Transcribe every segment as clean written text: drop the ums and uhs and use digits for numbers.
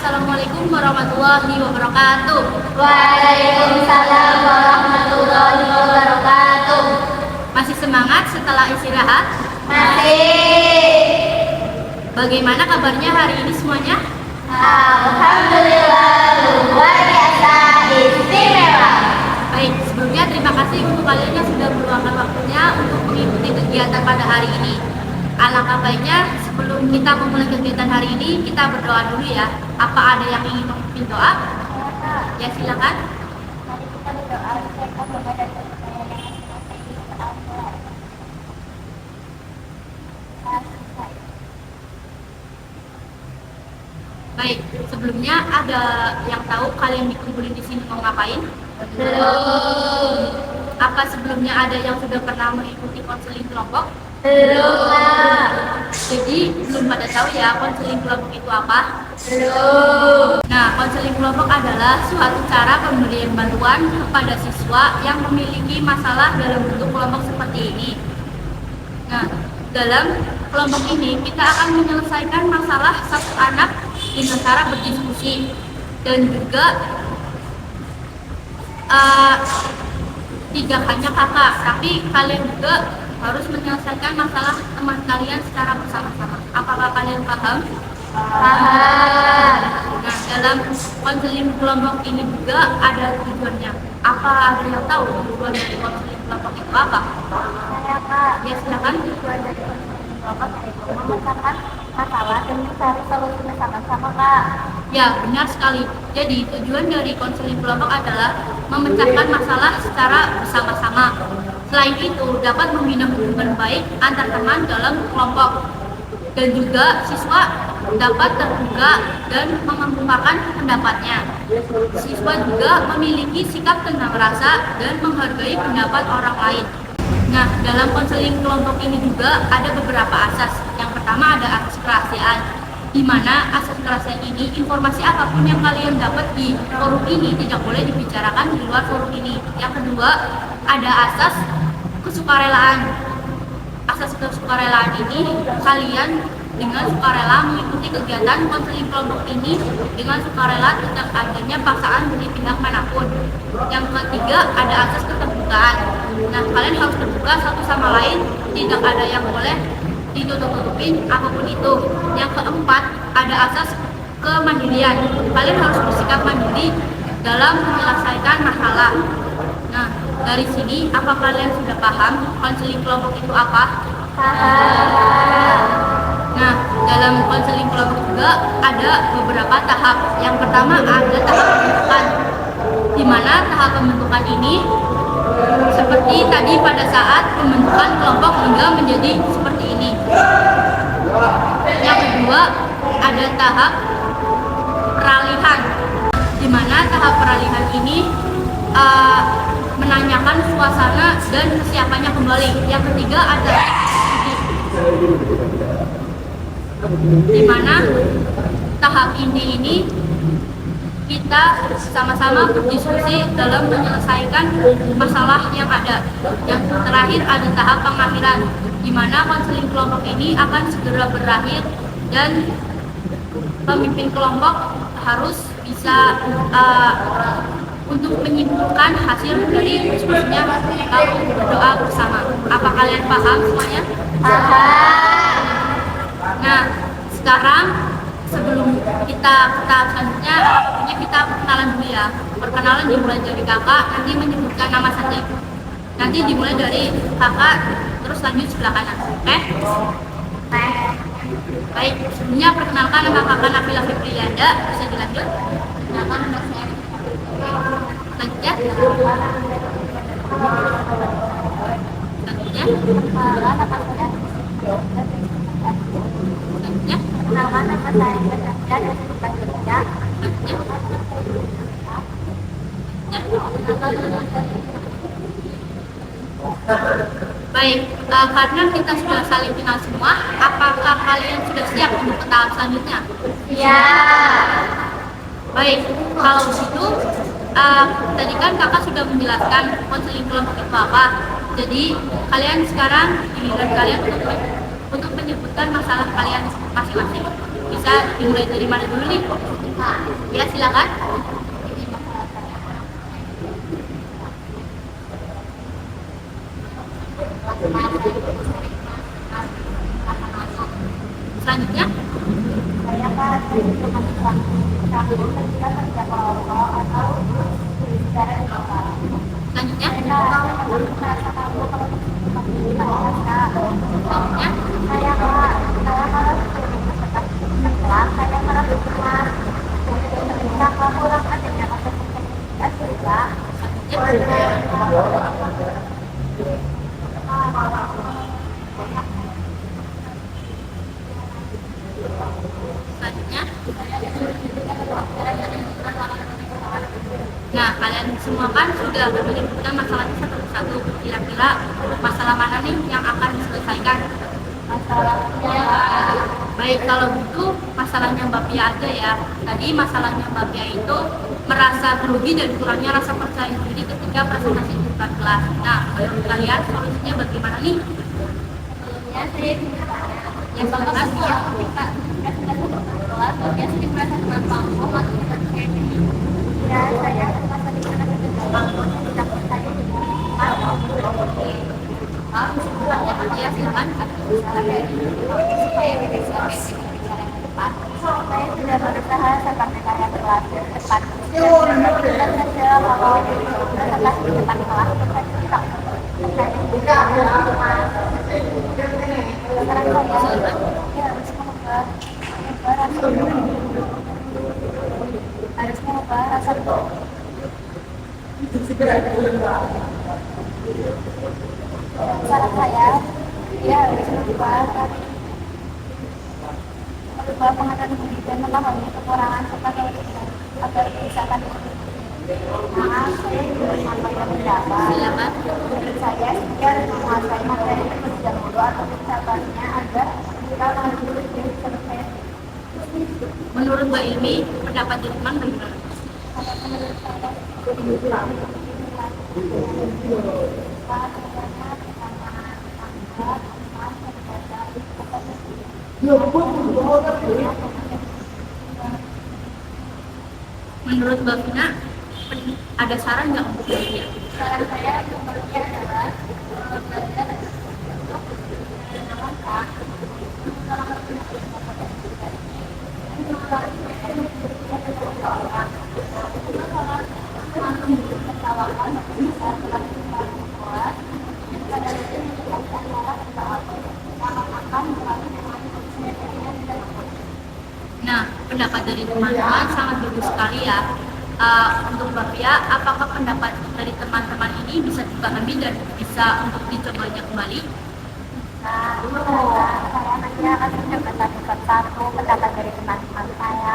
Assalamualaikum warahmatullahi wabarakatuh. Waalaikumsalam warahmatullahi wabarakatuh. Masih semangat setelah istirahat? Masih. Bagaimana kabarnya hari ini semuanya? Alhamdulillah luar biasa istimewa. Baik, sebelumnya terima kasih untuk kalian yang sudah meluangkan waktunya untuk mengikuti kegiatan pada hari ini. Alangkah baiknya sebelum kita memulai kegiatan hari ini, kita berdoa dulu ya. Apa ada yang ingin memimpin doa? Ya silakan. Mari kita berdoa supaya semoga dan kepercayaan yang Baik, sebelumnya ada yang tahu kalian dikumpulin di sini mau ngapain? belum. Apa sebelumnya ada yang sudah pernah mengikuti konseling kelompok? Belum. Jadi belum pada tahu ya konseling kelompok itu apa? Belum. Nah, konseling kelompok adalah suatu cara pemberian bantuan kepada siswa yang memiliki masalah dalam bentuk kelompok seperti ini. Nah, dalam kelompok ini kita akan menyelesaikan masalah satu anak dengan cara berdiskusi dan juga tidak hanya kakak, tapi kalian juga harus menyelesaikan masalah teman kalian secara bersama-sama. Apakah kalian paham? Paham. Nah, dalam konseling kelompok ini juga ada tujuannya. Apa ada yang tahu tujuan dari konseling kelompok itu apa? Saya Kak. Ya silakan. Tujuan dari konseling kelompok yaitu memecahkan masalah dan mencari solusinya sama-sama Kak. Ya, benar sekali. Jadi, tujuan dari konseling kelompok adalah memecahkan masalah secara bersama-sama. Selain itu, dapat membina hubungan baik antar teman dalam kelompok. Dan juga siswa dapat terbuka dan mengemukakan pendapatnya. Siswa juga memiliki sikap tenang rasa dan menghargai pendapat orang lain. Nah, dalam konseling kelompok ini juga ada beberapa asas. Yang pertama ada asas kerahasiaan, di mana asas kerahasiaan ini informasi apapun yang kalian dapat di forum ini tidak boleh dibicarakan di luar forum ini. Yang kedua ada asas kesukarelaan. Asas kesukarelaan ini kalian dengan sukarela mengikuti kegiatan konseling kelompok ini dengan sukarela tidak adanya paksaan dari pihak manapun. Yang ketiga ada asas keterbukaan. Nah, kalian harus terbuka satu sama lain, tidak ada yang boleh ditutup-tutupin apapun itu. Yang keempat ada asas kemandirian. Kalian harus bersikap mandiri dalam menyelesaikan masalah. Nah, dari sini apa kalian sudah paham konseling kelompok itu apa? Paham. Nah, dalam konseling kelompok juga ada beberapa tahap. Yang pertama ada tahap pembentukan, di mana tahap pembentukan ini seperti tadi pada saat pembentukan kelompok hingga menjadi seperti ini. Yang kedua ada tahap peralihan, di mana tahap peralihan ini menanyakan suasana dan kesiapannya kembali. Yang ketiga ada di mana tahap inti ini kita sama-sama berdiskusi dalam menyelesaikan masalah yang ada. Yang terakhir ada tahap pengakhiran, di mana konseling kelompok ini akan segera berakhir dan pemimpin kelompok harus bisa untuk menyimpulkan hasil dari diskusinya lalu berdoa bersama. Apa kalian paham semuanya? Paham. Nah, sekarang sebelum kita ke tahap selanjutnya, tentunya kita perkenalan dulu ya. Perkenalan dimulai dari kakak, nanti menyebutkan nama saja. Nanti dimulai dari kakak, terus lanjut sebelah kanan. Oke? Baik, sebelumnya perkenalkan nama kakak Nabila Fitrianda. Bisa dilanjut? Nama saya. Lanjut ya. Selanjutnya. Nama saya dan selanjutnya. Baik, karena kita sudah saling kenal semua, apakah kalian sudah siap untuk ke tahap selanjutnya? Ya. Baik, kalau begitu tadi kan kakak sudah menjelaskan konseling kelompok itu apa. Jadi kalian sekarang giliran kalian untuk menyebutkan masalah kalian masing-masing. Bisa dimulai dari mana dulu nih? Ya, silakan. Selanjutnya, Saya Pak, saya cuma kami ketika kerja kelompok atau secara lokal. selanjutnya, Saya merasa kamu kalau seperti saya. selanjutnya, Saya Pak, saya harus setelah saya merasa berkelas. Ketika kamu pulang adanya masa seperti juga. selanjutnya. Nah, kalian semua kan sudah menyebutkan masalahnya satu persatu. Kira-kira masalah mana nih yang akan diselesaikan? Baik, kalau gitu masalahnya Mbak Pia aja ya. Tadi masalahnya Mbak Pia itu merasa grogi dan kurangnya rasa percaya diri ketika presentasi di depan kelas. Nah, menurut kalian solusinya bagaimana nih? Ya, saya Yang pertama, ketika kelas, dia sering merasa kurang mampu atau tidak percaya diri. Ya, saya merasa di mana tidak percaya diri. ya silakan. Supaya bisa berbicara di depan. Saya sudah berusaha seperti saya berlatih depan. Dan saja kalau presentasi di depan kelas, saya tidak percaya diri. Sekarang saya harus mengubah rasa saran saya, dia harus mengubah pengetahuan diri dan memahami kekurangan serta kelebihan agar bisa maaf, saya ingin menyampaikan pendapat. Silakan. Menurut saya, dia harus menguasai materi terlebih dahulu atau persiapannya agar kita mampu selesai. Menurut Mbak Ilmi, pendapat Jerman bagaimana? Kalau menurut saya, Menurut Mbak Vina, ada saran nggak untuk Mbak Pia? saran saya menurutnya adalah belajar untuk mengenalkan Nah, pendapat dari teman-teman sangat bagus sekali ya. Untuk Mbak Pia, apakah pendapat dari teman-teman ini bisa dipahami dan bisa untuk dicobanya kembali? saya nanti akan mencoba satu persatu pendapat dari teman-teman saya.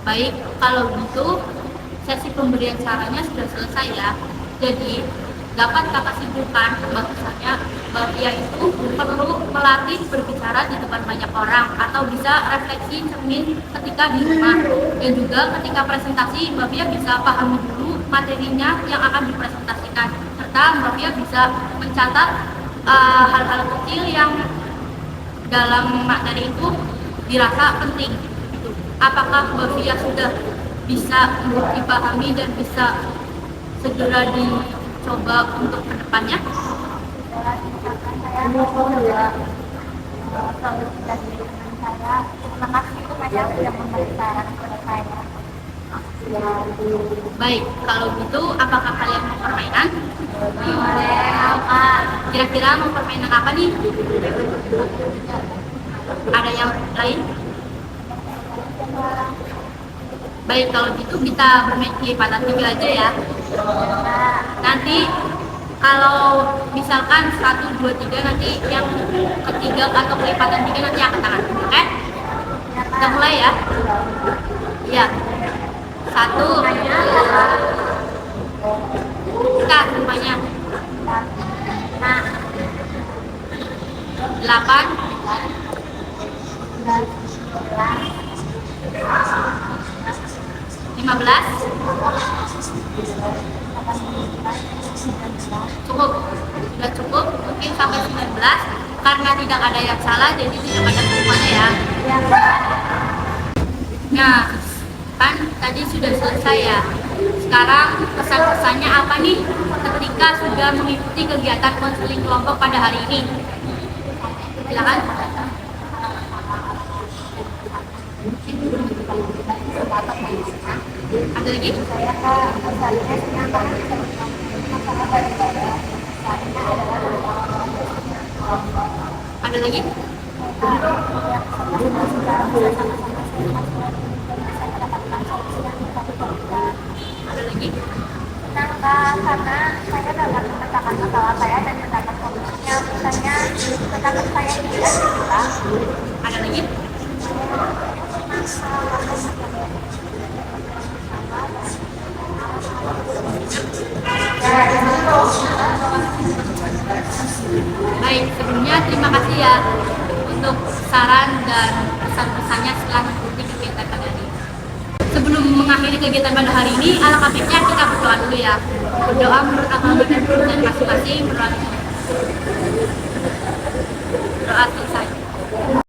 Baik, kalau gitu sesi pemberian sarannya sudah selesai ya. Jadi dapat kakak simpulkan bahwasanya Mbak Pia itu perlu melatih berbicara di depan banyak orang atau bisa refleksi cermin ketika di rumah, dan juga ketika presentasi Mbak Pia bisa pahami dulu materinya yang akan dipresentasikan, serta Mbak Pia bisa mencatat hal-hal kecil yang dalam materi itu dirasa penting. Gitu. Apakah Mbak Pia sudah bisa dipahami dan bisa segera dicoba untuk kedepannya? Saya mau coba solusi dari teman saya. Terima kasih kepada yang memberi saran kepada saya. Baik, kalau gitu apakah kalian mau permainan? Apa? Kira-kira mau permainan apa nih? Ada yang lain? Baik, kalau gitu kita bermain kelipatan 3 aja ya. Nanti kalau misalkan 1, 2, 3, nanti yang ketiga atau kelipatan 3 nanti angkat tangan. Oke? Kita mulai ya. Iya. 1. Kita semuanya. 8. 15. Cukup, sudah cukup, mungkin sampai 19. Karena tidak ada yang salah, jadi tidak ada hukumannya ya. yang Nah, kan tadi sudah selesai ya. Sekarang pesan-pesannya apa nih ketika sudah mengikuti kegiatan konseling kelompok pada hari ini? Silakan. Ada lagi? saya misalnya senang masalah daripada misalnya adalah Ada lagi? Ada lagi? senang Kak, karena saya dapat memecahkan masalah saya dan mendapat solusinya. Misalnya tetap saya tidak bisa. Ada lagi? Baik, sebelumnya terima kasih ya untuk saran dan pesan-pesannya setelah mengikuti kegiatan pada hari ini. Sebelum mengakhiri kegiatan pada hari ini, alangkah baiknya kita berdoa dulu ya. Berdoa menurut agama dan kepercayaan masing-masing. Berdoa selesai.